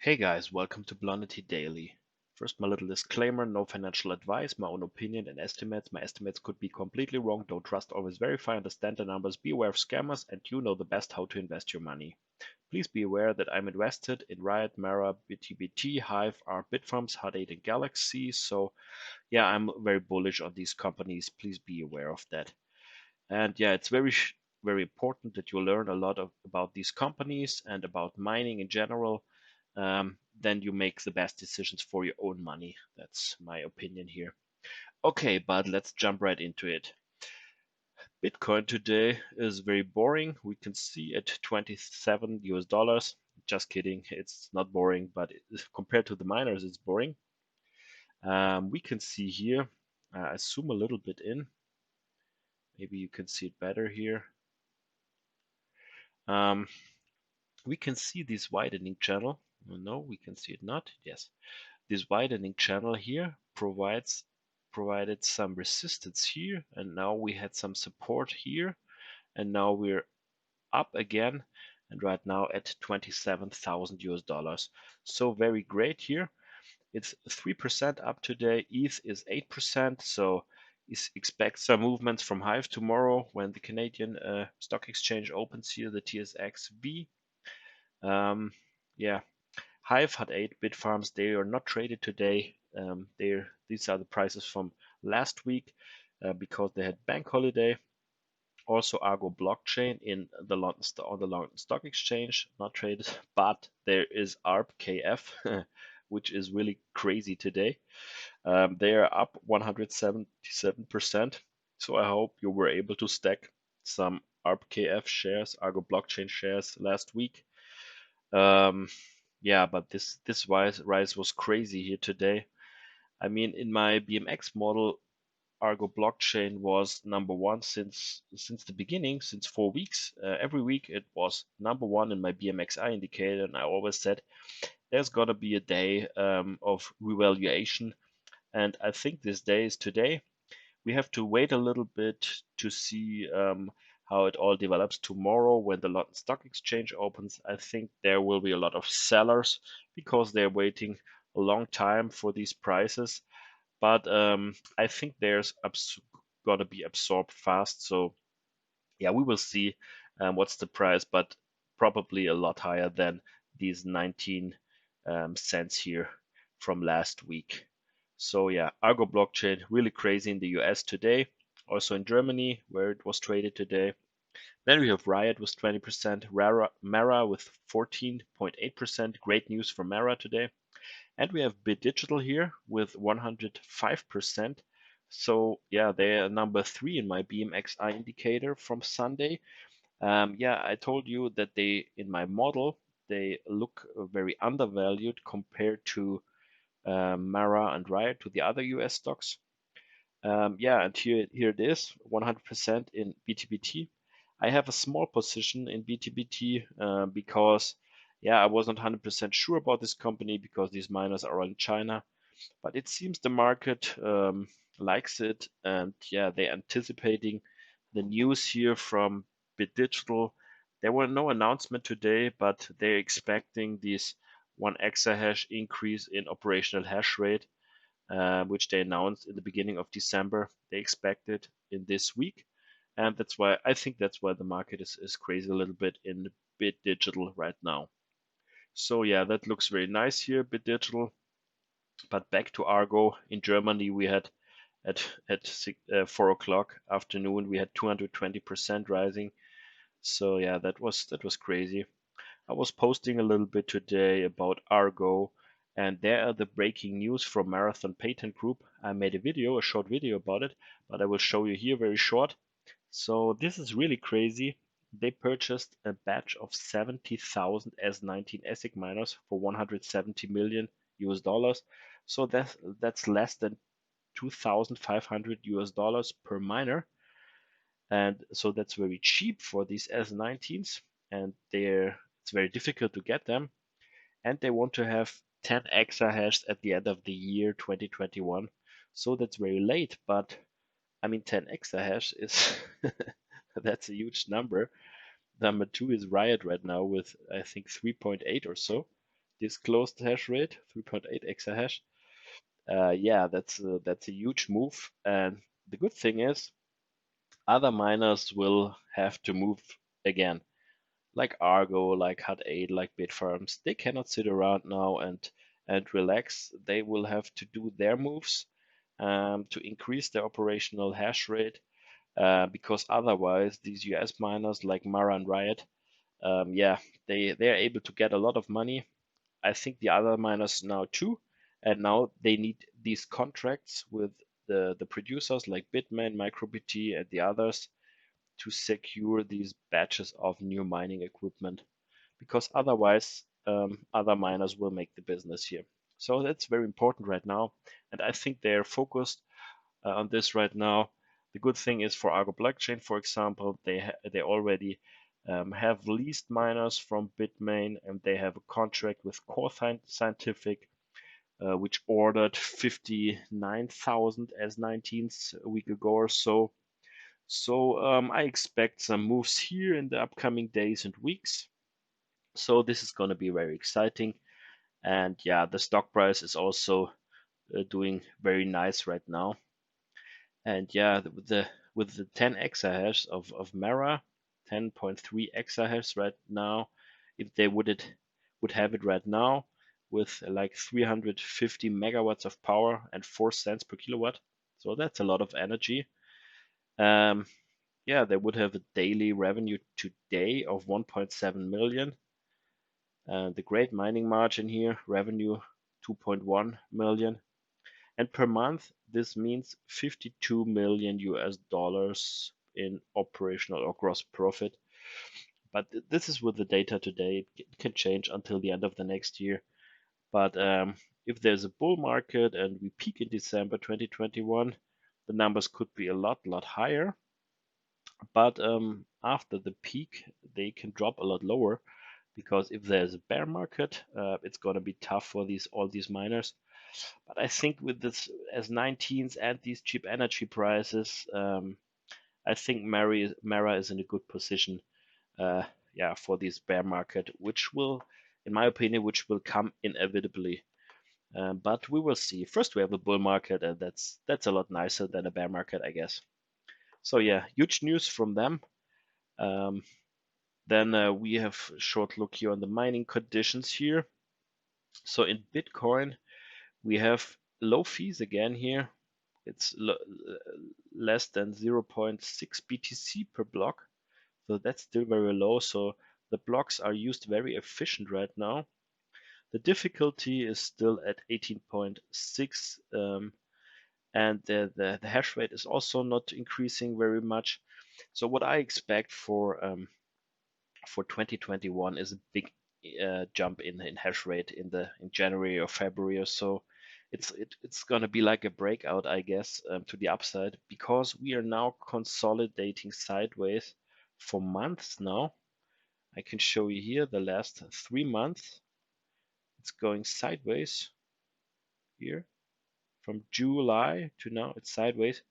Hey guys, welcome to BLONITY Daily. First, my little disclaimer, no financial advice, my own opinion and estimates. My estimates could be completely wrong. Don't trust, always verify, understand the numbers, be aware of scammers, and you know the best how to invest your money. Please be aware that I'm invested in Riot, Mara, BTBT, Hive, Argo Bitfarms, Hut 8, and Galaxy. So yeah, I'm very bullish on these companies. Please be aware of that. And yeah, it's very important that you learn a lot about these companies and about mining in general. Then you make the best decisions for your own money. That's my opinion here. Okay, but let's jump right into it. Bitcoin today is very boring. We can see at 27 US dollars. Just kidding, it's not boring, but compared to the miners, it's boring. We can see here, I zoom a little bit in. Maybe you can see it better here. Um, we can see this widening channel. No, we can see it not. Yes, this widening channel here provided some resistance here, and now we had some support here, and now we're up again, and right now at 27,000 US dollars. So very great here. It's 3% up today. ETH is 8%. So expect some movements from Hive tomorrow when the Canadian stock exchange opens here, the TSXV. Yeah, Hive had 8 Bitfarms. They are not traded today. These are the prices from last week because they had bank holiday. Also, Argo Blockchain on the London Stock Exchange, not traded, but there is ARB-KF, which is really crazy today. They are up 177%. So I hope you were able to stack some ARB-KF shares, Argo Blockchain shares last week. Yeah, but this rise was crazy here today. I mean, in my BMX model, Argo Blockchain was number one since the beginning, since 4 weeks. Every week it was number one in my BMXI indicator, and I always said there's gotta be a day of revaluation, and I think this day is today. We have to wait a little bit to see how it all develops tomorrow when the London Stock Exchange opens. I think there will be a lot of sellers because they're waiting a long time for these prices. But I think there's going to be absorbed fast. So yeah, we will see what's the price, but probably a lot higher than these 19 cents here from last week. So yeah, Argo blockchain really crazy in the US today, also in Germany where it was traded today. Then we have Riot with 20%, Mara with 14.8%. Great news for Mara today. And we have BitDigital here with 105%. So yeah, they are number 3 in my BMXI indicator from Sunday. Yeah, I told you that in my model, they look very undervalued compared to Mara and Riot, to the other US stocks. Yeah, and here it is, 100% in BTBT. I have a small position in BTBT because, yeah, I wasn't 100% sure about this company because these miners are all in China. But it seems the market likes it, and yeah, they're anticipating the news here from BitDigital. There were no announcement today, but they're expecting this 1 exahash increase in operational hash rate, which they announced in the beginning of December. They expect it in this week, and I think that's why the market is crazy a little bit in BitDigital right now. So yeah, that looks very nice here, BitDigital. But back to Argo. In Germany, we had at 4 o'clock afternoon, we had 220% rising. So yeah, that was crazy. I was posting a little bit today about Argo, and there are the breaking news from Marathon Patent Group. I made a short video about it, but I will show you here very short. So this is really crazy. They purchased a batch of 70,000 S19 ASIC miners for 170 million US dollars. So that's less than 2,500 US dollars per miner. And so that's very cheap for these S19s, and it's very difficult to get them. And they want to have 10 exahash at the end of the year 2021. So that's very late, but I mean 10 exahash is that's a huge number. Number 2 is Riot right now with I think 3.8 or so. disclosed hash rate, 3.8 exahash. Yeah, that's a huge move. And the good thing is, other miners will have to move again, like Argo, like Hut 8, like Bitfarms. They cannot sit around now and relax. They will have to do their moves to increase their operational hash rate, because otherwise these US miners like Mara and Riot, yeah, they're able to get a lot of money. I think the other miners now too, and now they need these contracts with the producers like Bitmain, MicroBT, and the others to secure these batches of new mining equipment, because otherwise other miners will make the business here. So that's very important right now, and I think they're focused on this right now. The good thing is for Argo Blockchain, for example, they already have leased miners from Bitmain, and they have a contract with Core Scientific, which ordered 59,000 S19s a week ago or so. So I expect some moves here in the upcoming days and weeks. So this is going to be very exciting. And yeah, the stock price is also doing very nice right now. And yeah, with the 10 exahash of Mara, 10.3 exahash right now, if they would have it right now with like 350 megawatts of power and 4 cents per kilowatt, so that's a lot of energy. Um, yeah, they would have a daily revenue today of 1.7 million. The great mining margin here, revenue 2.1 million. And per month, this means 52 million US dollars in operational or gross profit. But this is with the data today. It can change until the end of the next year. But if there's a bull market and we peak in December 2021, the numbers could be a lot higher. But after the peak, they can drop a lot lower, because if there's a bear market, it's going to be tough for all these miners. But I think with this S19s and these cheap energy prices, I think Mara is in a good position, yeah, for this bear market, which will, in my opinion, which will come inevitably. But we will see. First, we have a bull market, and that's a lot nicer than a bear market, I guess. So yeah, huge news from them. Um, then we have a short look here on the mining conditions here. So in Bitcoin, we have low fees again here. It's less than 0.6 BTC per block. So that's still very low. So the blocks are used very efficient right now. The difficulty is still at 18.6, and the hash rate is also not increasing very much. So what I expect for 2021 is a big jump in hash rate in January or February or so. It's gonna be like a breakout, I guess, to the upside, because we are now consolidating sideways for months now. I can show you here the last 3 months. It's going sideways here from July to now. It's sideways.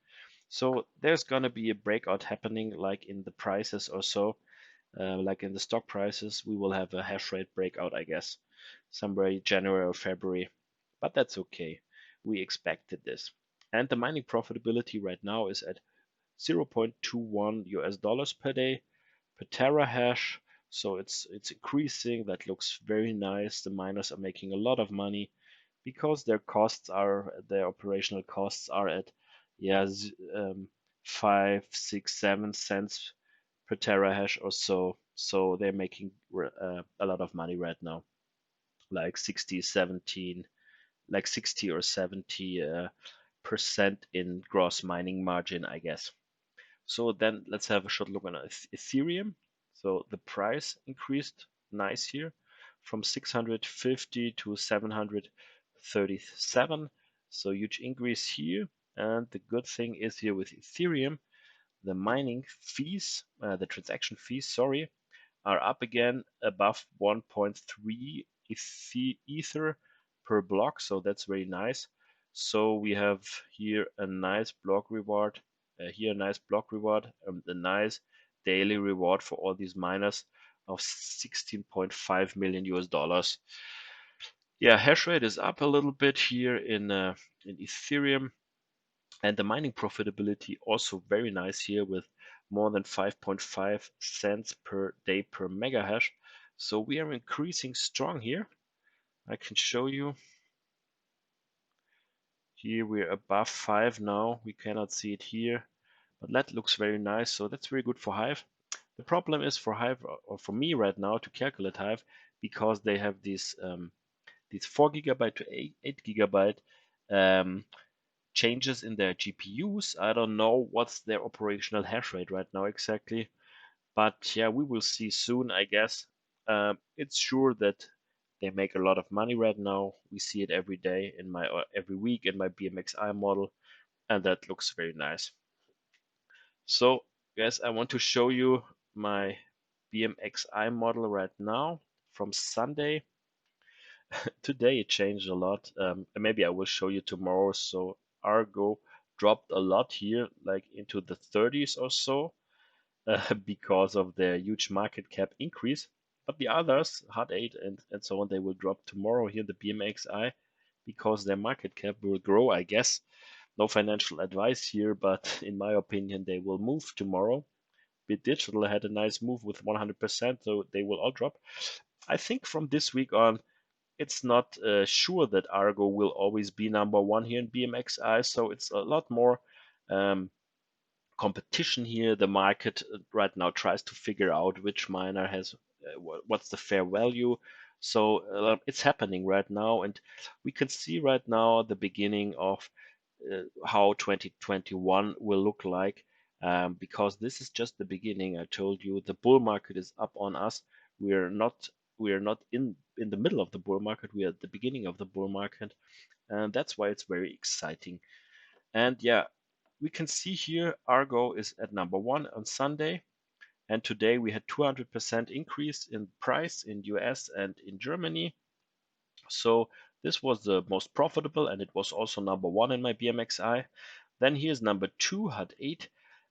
So there's gonna be a breakout happening, like in the prices or so. Like in the stock prices, we will have a hash rate breakout, I guess, somewhere January or February. But that's okay. We expected this. And the mining profitability right now is at 0.21 US dollars per day per terahash. So it's increasing. That looks very nice. The miners are making a lot of money, because their operational costs are at, yeah, 5, 6, 7 cents per terahash or so. So they're making a lot of money right now, like 60 or 70 percent in gross mining margin, I guess. So then let's have a short look on Ethereum. So the price increased nice here from 650 to 737. So huge increase here. And the good thing is here with Ethereum, the mining fees, the transaction fees, sorry, are up again above 1.3 Ether per block. So that's very nice. So we have here a nice block reward, here a nice block reward, a nice daily reward for all these miners of 16.5 million US dollars. Yeah, hash rate is up a little bit here in Ethereum, and the mining profitability also very nice here with more than 5.5 cents per day per mega hash. So we are increasing strong here. I can show you here we're above 5 now. We cannot see it here, but that looks very nice. So that's very good for Hive. The problem is for Hive, or for me right now, to calculate Hive, because they have these 4 gigabyte to 8 gigabyte um, changes in their GPUs. I don't know what's their operational hash rate right now exactly, but yeah, we will see soon, I guess. It's sure that they make a lot of money right now. We see it every day in my every week in my BMXI model, and that looks very nice. So, guys, I want to show you my BMXI model right now from Sunday. Today it changed a lot. Maybe I will show you tomorrow. So Argo dropped a lot here, like into the 30s or so, because of the huge market cap increase. But the others, Hard 8 and so on, they will drop tomorrow here in the BMXI because their market cap will grow, I guess. No financial advice here, but in my opinion, they will move tomorrow. BitDigital had a nice move with 100%, so they will all drop. I think from this week on, it's not sure that Argo will always be number one here in BMXI, so it's a lot more um, competition here. The market right now tries to figure out which miner has what's the fair value. So it's happening right now, and we can see right now the beginning of how 2021 will look like, because this is just the beginning. I told you the bull market is up on us. We are not in the middle of the bull market. We are at the beginning of the bull market, and that's why it's very exciting. And yeah, we can see here Argo is at number one on Sunday, and today we had 200% increase in price in US and in Germany. So this was the most profitable, and it was also number one in my BMXI. Then here's number two, HUD 8,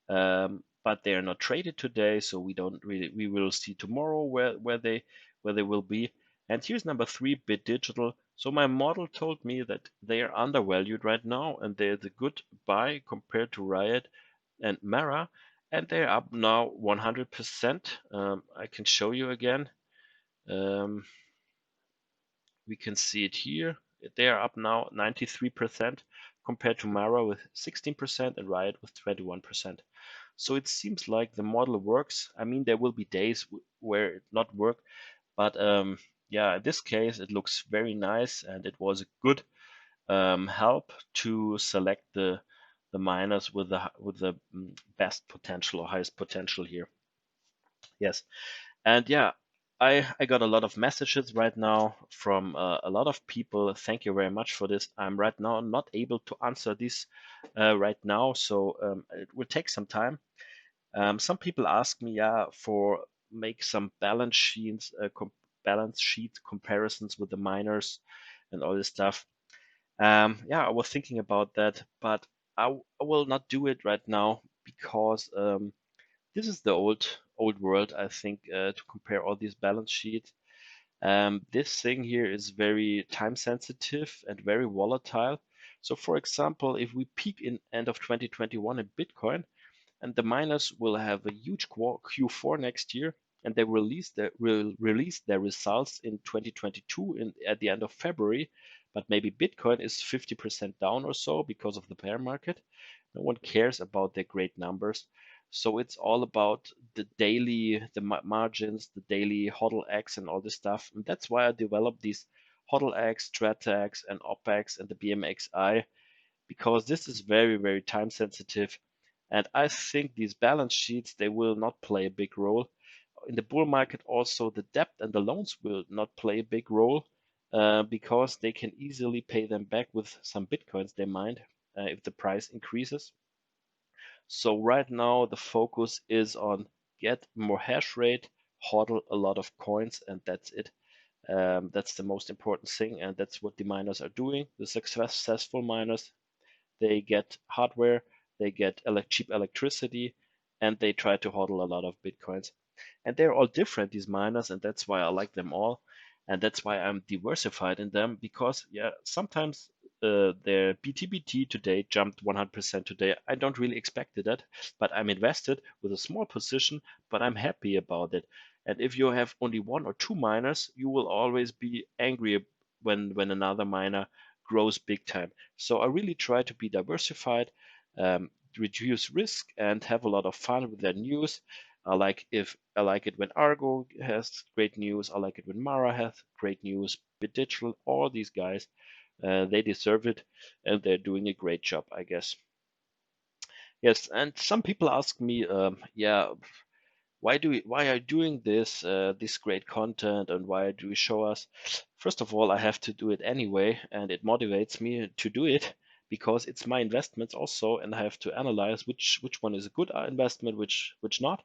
but they are not traded today, so we don't really. We will see tomorrow where they will be. And here's number three, BitDigital. So my model told me that they are undervalued right now, and they're the good buy compared to Riot and Mara, and they're up now 100%. I can show you again. Um, we can see it here. They are up now 93% compared to Mara with 16% and Riot with 21%. So it seems like the model works. I mean, there will be days where it not work, but yeah, in this case, it looks very nice, and it was a good help to select the miners with the best potential or highest potential here. Yes, and yeah, I got a lot of messages right now from a lot of people. Thank you very much for this. I'm right now not able to answer this right now, so it will take some time. Some people ask me, yeah, for make some balance sheet comparisons with the miners and all this stuff. Yeah, I was thinking about that, but I will not do it right now because this is the old world, I think, to compare all these balance sheets. This thing here is very time sensitive and very volatile. So, for example, if we peak in end of 2021 in Bitcoin, and the miners will have a huge Q4 next year, and they will release their results in 2022 at the end of February. But maybe Bitcoin is 50% down or so because of the bear market. No one cares about their great numbers. So it's all about the margins, the daily HODL X and all this stuff. And that's why I developed these HODL X, StratX, and OPEX and the BMXI, because this is very, very time sensitive. And I think these balance sheets, they will not play a big role. In the bull market, also, the debt and the loans will not play a big role, because they can easily pay them back with some Bitcoins they mine if the price increases. So right now, the focus is on get more hash rate, hodl a lot of coins, and that's it. That's the most important thing, and that's what the miners are doing. The successful miners, they get hardware, they get cheap electricity, and they try to hodl a lot of Bitcoins. And they're all different, these miners, and that's why I like them all. and that's why I'm diversified in them, because yeah, sometimes their BTBT today jumped 100% today. I don't really expected that, but I'm invested with a small position, but I'm happy about it. And if you have only one or two miners, you will always be angry when another miner grows big time. So I really try to be diversified, reduce risk, and have a lot of fun with that news. I like it when Argo has great news. I like it when Mara has great news. BitDigital, all these guys, they deserve it, and they're doing a great job, I guess. Yes, and some people ask me, yeah, why are you doing this great content, and why do you show us? First of all, I have to do it anyway, and it motivates me to do it because it's my investments also, and I have to analyze which one is a good investment, which not.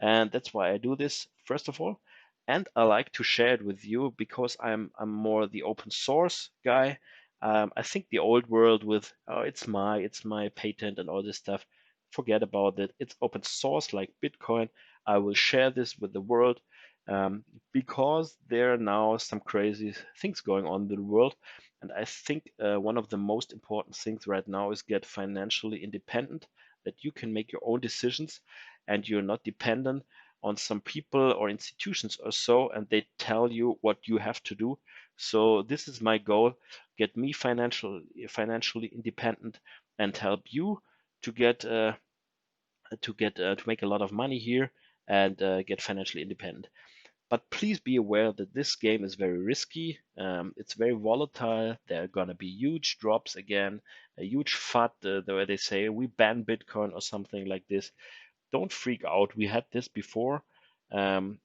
And that's why I do this first of all. And I like to share it with you because I'm more the open source guy. I think the old world with, oh, it's my patent and all this stuff, forget about it. It's open source like Bitcoin. I will share this with the world, because there are now some crazy things going on in the world. And I think one of the most important things right now is get financially independent, that you can make your own decisions and you're not dependent on some people or institutions or so, and they tell you what you have to do. So this is my goal: get me financially independent and help you to to make a lot of money here and get financially independent. But please be aware that this game is very risky. It's very volatile. There are gonna be huge drops again, a huge FUD, the way they say we ban Bitcoin or something like this. Don't freak out. We had this before. Um,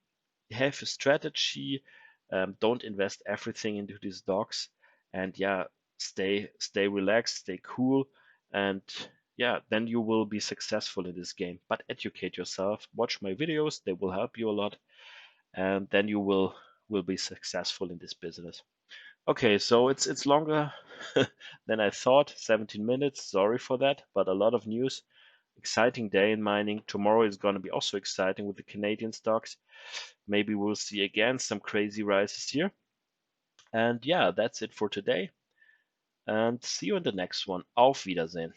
have a strategy. Don't invest everything into these dogs. And yeah, stay relaxed, stay cool, and yeah, then you will be successful in this game. But educate yourself. Watch my videos; they will help you a lot, and then you will be successful in this business. Okay, so it's longer than I thought. 17 minutes. Sorry for that, but a lot of news. Exciting day in mining. Tomorrow is going to be also exciting with the Canadian stocks. Maybe we'll see again some crazy rises here. And yeah, that's it for today. And see you in the next one. Auf Wiedersehen.